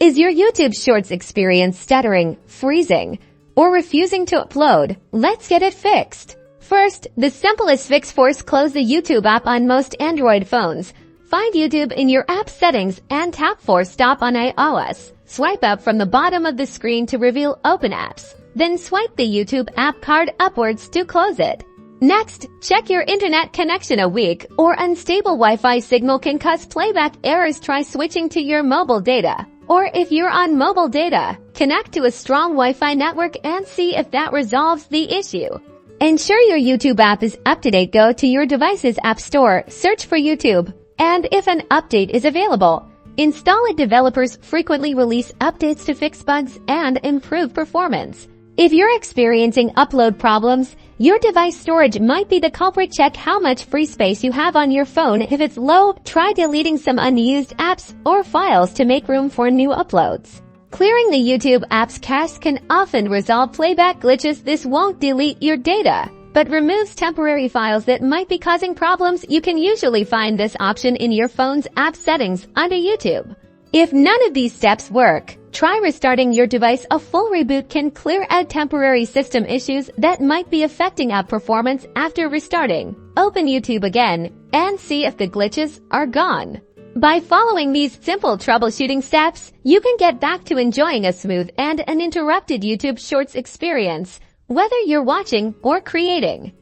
Is your YouTube Shorts experience stuttering, freezing, or refusing to upload? Let's get it fixed. First, the simplest fix: close the YouTube app on most Android phones. Find YouTube in your app settings and tap Force Stop on iOS. Swipe up from the bottom of the screen to reveal Open Apps. Then swipe the YouTube app card upwards to close it. Next, check your internet connection. A weak or unstable Wi-Fi signal can cause playback errors. Try switching to your mobile data. Or if you're on mobile data, connect to a strong Wi-Fi network and see if that resolves the issue. Ensure your YouTube app is up to date. Go to your device's app store, search for YouTube, and if an update is available, install it. Developers frequently release updates to fix bugs and improve performance. If you're experiencing upload problems, your device storage might be the culprit. Check how much free space you have on your phone. If it's low, try deleting some unused apps or files to make room for new uploads. Clearing the YouTube app's cache can often resolve playback glitches. This won't delete your data, but removes temporary files that might be causing problems. You can usually find this option in your phone's app settings under YouTube. If none of these steps work, try restarting your device. A full reboot can clear out temporary system issues that might be affecting app performance. After restarting, open YouTube again and see if the glitches are gone. By following these simple troubleshooting steps, you can get back to enjoying a smooth and uninterrupted YouTube Shorts experience, whether you're watching or creating.